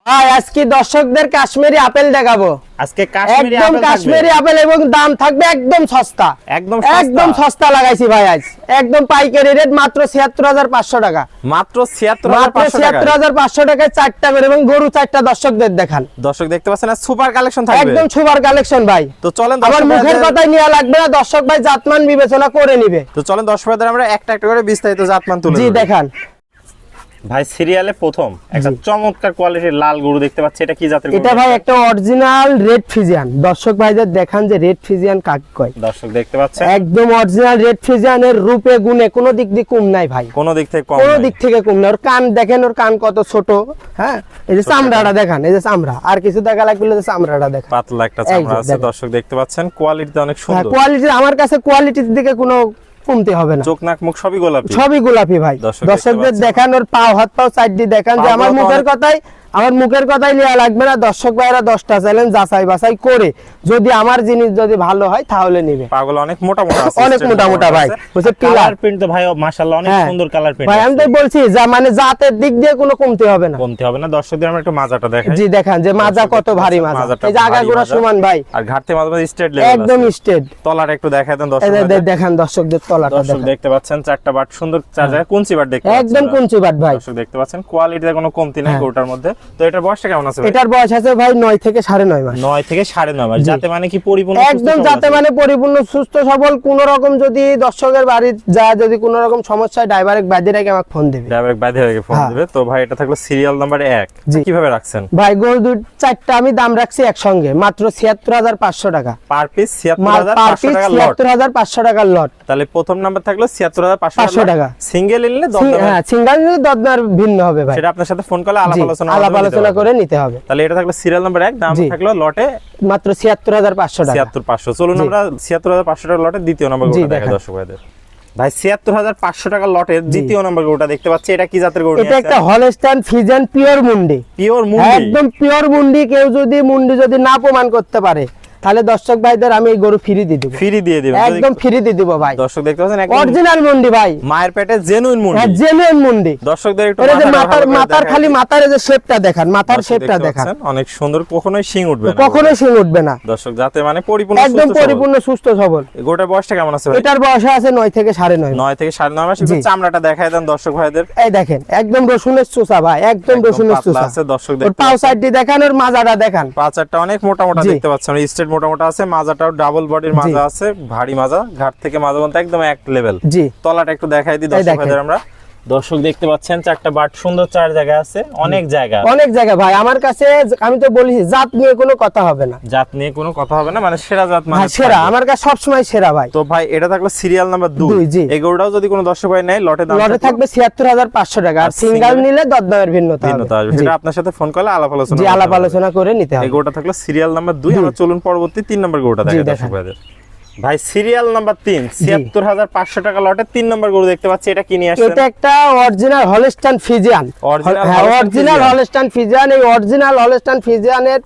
ভাই আজকে দর্শকদের কাশ্মীরি আপেল দেখাবো। আজকে কাশ্মীরি একদম আপেল কাশ্মীরি আপেল এবং দাম থাকবে একদম সস্তা। একদম সস্তা লাগাইছি ভাই আজ। একদম পাইকারি রেট মাত্র ৭৬৫০০ টাকা। মাত্র ৭৬৫০০ টাকায় 4টা করে এবং গরু 4টা দর্শকদের দেখান। দর্শক দেখতে পাচ্ছেন না সুপার কালেকশন থাকবে। একদম সুপার কালেকশন ভাই। তো চলেন আমার মুখের কথাই নিয়া লাগবে না, দর্শক ভাই জাতমান বিবেচনা করে নিবে। তো চলেন দর্শকদের আমরা একটা একটা করে বিস্তারিত জাতমান তুলে জি দেখান। ভাই সিরিয়ালে প্রথম একটা চমৎকার কোয়ালিটির লাল গরু দেখতে পাচ্ছি, এটা কি জাতের গরু? এটা ভাই একটা অরিজিনাল রেড ফিজিয়ান। দর্শক ভাইদের দেখান যে রেড ফিজিয়ান কাকে কয়। দর্শক দেখতে পাচ্ছেন একদম অরিজিনাল রেড ফিজিয়ানের রূপে গুণে কোনো দিক দিয়ে কম নাই ভাই, কোনো দিক থেকে কম, কোনো দিক থেকে কম না। ওর কান দেখেন, ওর কান কত ছোট। হ্যাঁ, এই যে চামড়াটা দেখান, এই যে চামড়া, আর কিছু দেখা লাগবে না, চামড়াটা দেখেন পাতলা একটা চামড়া আছে। দর্শক দেখতে পাচ্ছেন কোয়ালিটি অনেক সুন্দর। কোয়ালিটি আমার কাছে কোয়ালিটির দিকে কোনো কমতে হবে না। চোখ নাক মুখ সবই গোলাপি, সবই গোলাপি ভাই। দর্শকদের দেখান ওর পাও হাত পাও সাইড দিয়ে দেখান যে আমার মুখের কথাই নেওয়া লাগবে না। দর্শক ভাইরা 10টা চ্যালেঞ্জ যাচাই বাছাই করে যদি আমার জিনিস যদি ভালো হয় তাহলে নেবে। পাগল অনেক মোটা মোটা আছে, অনেক মোটা মোটা ভাই। বুঝছে কালার প্রিন্ট তো ভাই মাশাআল্লাহ অনেক সুন্দর কালার প্রিন্ট ভাই। আমি তো বলছি যা মানে জাতের দিক দিয়ে কোনো কমতে হবে না, কমতে হবে না। দর্শকদের আমরা একটু মাজাটা দেখাই। জি দেখান যে মাজা কত ভারী মাজা। এই যে আগাগোড়া সমান ভাই, আর ঘাটতে মাজা স্ট্রেট লেভেল একদম স্ট্রেট। তলাটা একটু দেখায় দেন দর্শকদের। দেখান দর্শকদের তলাটা দর্শক দেখতে পাচ্ছেন 4টা বাট সুন্দর, 4 জায়গায় কুঞ্চি বাট দেখতে পাচ্ছেন, একদম কুঞ্চি বাট ভাই। দর্শক দেখতে পাচ্ছেন কোয়ালিটিতে কোনো কমতি নাই গরুটার মধ্যে। তো এটার বয়সটা কেমন আছে ভাই? এটার বয়স আছে ভাই 9 থেকে 9.5 মাস। 9 থেকে 9.5 মাস। যাতে মানে কি পরিপূর্ণ একদম যাতে মানে পরিপূর্ণ সুস্থ সবল। কোন রকম যদি দর্শকের বাড়ি যা যদি কোন রকম সমস্যা হয় ডাইরেক্ট বাইরে রেখে আমাকে ফোন দিবে, ডাইরেক্ট বাইরে রেখে ফোন দিবে। তো ভাই এটা থাকলো সিরিয়াল নাম্বার 1। কিভাবে রাখছেন ভাই? গরু 4টা আমি দাম রাখছি একসঙ্গে মাত্র ৭৬৫০০ টাকা পার পিস। ৭৬৫০০ টাকা লট। ৭৬৫০০ টাকার লট। তাহলে প্রথম নাম্বার থাকলো ৭৬৫০০ টাকা। সিঙ্গেল নিলে হ্যাঁ, সিঙ্গেল নিলে দরদার ভিন্ন হবে ভাই। সেটা আপনার সাথে ফোন করলে আলাপ আলোচনা করে নিতে হবে। তাহলে এটা থাকলো সিরিয়াল নাম্বার 1, দাম থাকলো লটে মাত্র ৭৬৫০০ টাকা। ৭৬৫০০। চলুন আমরা ৭৬৫০০ টাকা লটে দ্বিতীয় নাম্বার গরুটা দেখাই দর্শক ভাইদের। ভাই ৭৬৫০০ টাকা লটের দ্বিতীয় নাম্বার গরুটা দেখতে পাচ্ছি, এটা কি জাতের গরু? এটা একটা হলস্টাইন ফ্রিজিয়ান পিওর মুন্ডি। পিওর মুন্ডি, একদম পিওর মুন্ডি। কেউ যদি মুন্ডি যদি না প্রমাণ করতে পারে তাহলে দর্শক ভাইদের আমি এই গরু ফ্রি দিয়ে দেব। ফ্রি দিয়ে দিবেন? একদম ফ্রি দিয়ে দেব ভাই। দর্শক দেখতে পাচ্ছেন একদম অরিজিনাল মুন্ডি ভাই, মায়ের পেটে জেনুইন মুন্ডি। হ্যাঁ, জেনুইন মুন্ডি। দর্শকদের একটু মাথার খালি মাথার যে শেপটা দেখান, মাথার শেপটা দেখান, অনেক সুন্দর। কখনোই শিং উঠবে না, কখনোই শিং উঠবে না। দর্শক যাতে মানে পরিপূর্ণ একদম পরিপূর্ণ সুস্থ সবল। গরুটার বয়সটা কেমন আছে ভাই? এটার বয়স আছে 9 থেকে 9.5। 9 থেকে 9.5 মাস। একটু চামড়াটা দেখায় দেন দর্শক ভাইদের। এই দেখেন একদম রসুনের চোষা ভাই, একদম রসুনের চোষা আছে। দর্শক ওর পাও সাইডটি দেখান, ওর মাজাটা দেখান। পা চারটা অনেক মোটা মোটা দেখতে পাচ্ছেন, স্ট্রেট মোটা মোটা আছে। মাজাটাও ডাবল বডির মাজা আছে, ভারী মাজা। ঘাট থেকে মাজা পর্যন্ত একদম এক লেভেল। জি, তলাটা একটু দেখাই দিই দর্শক ভাইদের আমরা। দর্শক দেখতে পাচ্ছেন 4টা বাট সুন্দর, 4 জায়গা আছে, অনেক জায়গা ভাই। আমার কাছে আমি তো বলেছি জাত নিয়ে কোনো কথা হবে না, জাত নিয়ে কোনো কথা হবে না, মানে সেরা জাত মানে সেরা। আমার কাছে সব সময় সেরা ভাই। তো ভাই এটা থাকলো সিরিয়াল নাম্বার 2। এই গরুটাও যদি কোনো দর্শক ভাই নেয় লটে থাকবে ৭৬৫০০ টাকা। আর সিঙ্গেল নিলে দরদামের ভিন্নতা হবে। সেটা আপনার সাথে ফোন করলে আলাপ আলোচনা করে নিতে হবে। এই গরুটা থাকলো সিরিয়াল নাম্বার 2। আমরা চলুন পরবর্তী 3 নম্বর গরুটা দেখাই দর্শক ভাইদের। ভাই সিরিয়াল নাম্বার 3, ৭৬৫০০ টাকা লটে 3 নম্বর গরু দেখতে পাচ্ছি, এটা কি নিয়ে আসছেন? এটা একটা original Holstein Friesian. Original Holstein Friesian. এই অরিজিনাল হলস্টাইন ফ্রিজিয়ানের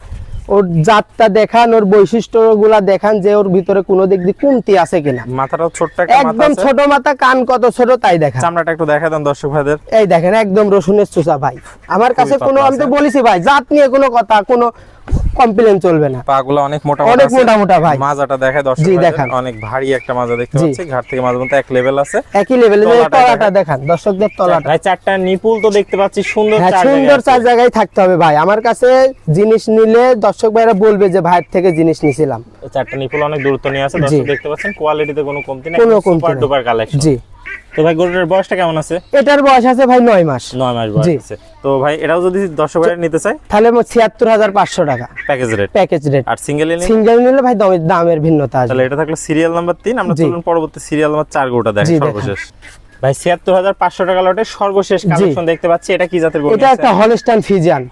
ওর জাতটা দেখান, ওর বৈশিষ্ট্যগুলা দেখান যে ওর ভিতরে কোনো দিক দিয়ে কমতি আছে কিনা। মাথাটাও ছোট্ট একটা মাথা আছে, একদম ছোট মাথা, কান কত ছোট তাই দেখান। চামড়াটা একটু দেখায় দেন দর্শক ভাইদের। এই দেখেন একদম রসুনের চোষা ভাই। আমার কাছে কোনো, আমি তো বলেছি ভাই জাত নিয়ে কোনো কথা, কোনো কমপ্লেইন চলবে না। পাগুলো অনেক মোটা মোটা ভাই। মাজাটা দেখায় দর্শক ভাইদের, অনেক ভারী একটা মাজা দেখতে পাচ্ছি। ঘাট থেকে মাজা পর্যন্ত এক লেভেল আছে, একই লেভেলে। তলাটা দেখান দর্শকদের, তলাটা ভাই 4টা নিপুল তো দেখতে পাচ্ছি সুন্দর, সুন্দর 4 জায়গায় থাকতে হবে ভাই। আমার কাছে জিনিস নিলে দর্শক ভাইরা বলবে যে ভাইয়ের থেকে জিনিস নিছিলাম। 4টা নিপুল অনেক দূরত্ব নিয়ে আছে। দর্শক দেখতে পাচ্ছেন কোয়ালিটিতে কোনো কমতি নেই, সুপার ডুপার কালেকশন। জি। তো ভাই গরুটার বয়সটা কেমন আছে? এটার বয়স আছে ভাই 9 মাস। 9 মাস বয়স আছে। তো ভাই এটাও যদি দর্শক ভাইরা নিতে চায় তাহলে ৭৬৫০০ টাকা প্যাকেজ রেট। আর সিঙ্গেল নিলে ভাই দামের ভিন্নতা আছে। তাহলে এটা থাকলো সিরিয়াল নাম্বার 3। আমরা চলুন পরবর্তী সিরিয়াল নাম্বার 4 গরুটা দেখাই সর্বশেষ। ভাই ৭৬৫০০ টাকা লটে সর্বশেষ কালেকশন দেখতে পাচ্ছি, এটা কি জাতের গরু? এটা একটা হলস্টাইন ফ্রিজিয়ান।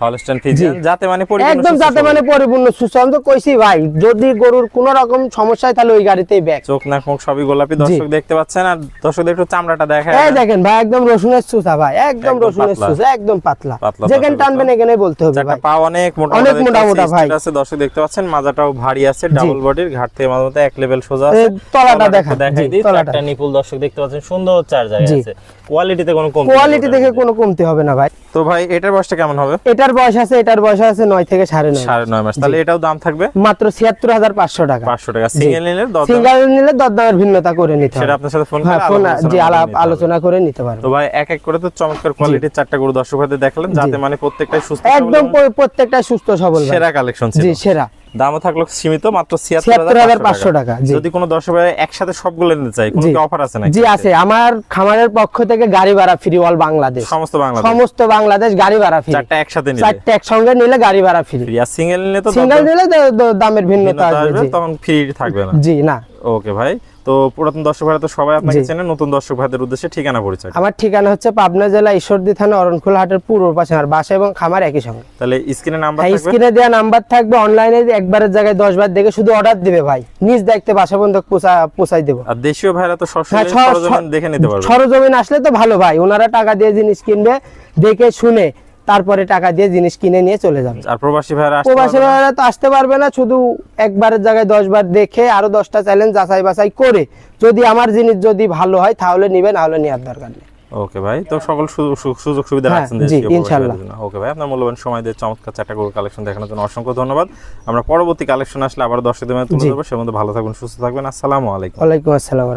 যাতে মানে পরিপূর্ণ, একদম যাতে মানে পরিপূর্ণ সুস্থ। আমি তো কইছি ভাই যদি গরুর কোনো রকম সমস্যা হয় তাহলে ওই গাড়িতেই ব্যাক। চোখ নাক মুখ সবই গোলাপি দর্শক দেখতে পাচ্ছেন। আর দর্শকদের একটু চামড়াটা দেখায়। এই দেখেন ভাই একদম রসুনের চুষা ভাই, একদম রসুনের চুষা, একদম পাতলা। যেখানে টানবেন এখানে বলতে হবে ভাই। পা অনেক মোটা মোটা ভাই আছে। দর্শক দেখতে পাচ্ছেন মাজাটাও ভারী আছে, ডাবল বডির। ঘাট থেকে মাঝে মধ্যে এক লেভেল সোজা আছে। তলাটা দেখাই দিই। 4টা নিপুল দর্শক দেখতে পাচ্ছেন সুন্দর 4 জায়গা। জায়গা জি। আছে, কোয়ালিটিতে কোনো কমতি কোয়ালিটি নেই দেখে ওটার কোনো কমতি হবে না ভাই। মধ্যে। তো ভাই এটার বয়সটা কেমন হবে? এটার বয়স আছে 9 থেকে 9.5 9.5 মাস। তাহলে এটাও দাম থাকবে মাত্র 76,500 টাকা। 500 টাকা। সিঙ্গেল নিলে সিঙ্গেল নিলে দরদামের ভিন্নতা করে নিতে হবে, সেটা আপনার সাথে ফোন হ্যাঁ ফোন জি আলোচনা করে নিতে পারবে। তো ভাই এক এক করে তো চমৎকার কোয়ালিটির চারটা গরু দর্শক ভাইদের দেখালেন, যাতে মানে প্রত্যেকটাই সুস্থ একদম প্রত্যেকটা সুস্থ সবল ভাই। সেরা কালেকশন ছিল। জি সেরা। দামও থাকলো সীমিত মাত্র 76,500 টাকা। যদি কোনো দর্শক ভাই একসাথে সবগুলো নিতে চাই, কোনো কি অফার আছে নাকি? জি আছে, আমার খামারের পক্ষ থেকে গাড়ি ভাড়া ফ্রি অল বাংলাদেশ, সমস্ত বাংলাদেশ গাড়ি ভাড়া ফ্রি। চারটা একসাথে নিলে, চারটা একসঙ্গে নিলে গাড়ি ভাড়া ফ্রি। আর সিঙ্গেল নিলে তো দামের ভিন্নতা আসবে, তখন ফ্রি থাকবে না। জি না। ওকে ভাই, তো পুরাতন দর্শক ভাইরা তো সবাই আপনাকে চেনে, নতুন দর্শক ভাইদের উদ্দেশ্যে ঠিকানা পরিচয়। আমার ঠিকানা হচ্ছে পাবনা জেলা ঈশ্বরদী থানা অরণখোলা হাটের পূর্ব পাশে, আর বাসা এবং খামার একই সঙ্গে। তাহলে স্ক্রিনে নাম্বার থাকবে, স্ক্রিনে দেওয়া নাম্বার থাকবে, অনলাইনে একবারের জায়গায় 10 বার দেখে শুধু অর্ডার দিবে ভাই, নিজ দেখতে বাসা পর্যন্ত পৌঁছাই দেব। আর দেশীয় ভাইরা তো সরাসরি সরজমিন দেখে নিতে পারবে। সরজমিন আসলে তো ভালো ভাই, ওনারা টাকা দিয়ে জিনিস কিনবে, দেখে শুনে তারপরে টাকা দিয়ে জিনিস কিনে নিয়ে চলে যাবে। আর প্রবাসী ভাইরা তো আসতে পারবে না, শুধু একবারের জায়গায় 10 বার দেখে আরো 10টা চ্যালেঞ্জ যাচাই বাছাই করে যদি আমার জিনিস যদি ভালো হয় তাহলে নিবে, না হলে নেওয়ার দরকার নেই। ওকে ভাই, তো সকল সুযোগ সুবিধা রাখছেন জি ইনশাআল্লাহ। ওকে ভাই, আপনার মূল্যবান সময় দিয়ে চমৎকার চারটা গরুর কালেকশন দেখানোর জন্য অসংখ্য ধন্যবাদ। আমরা পরবর্তী কালেকশন আসলে আবার দর্শকদের মধ্যে তুলে ধরবো। সে মধ্যে ভালো থাকবেন, সুস্থ থাকবেন। আসসালামু আলাইকুম। ওয়ালাইকুম আসসালাম।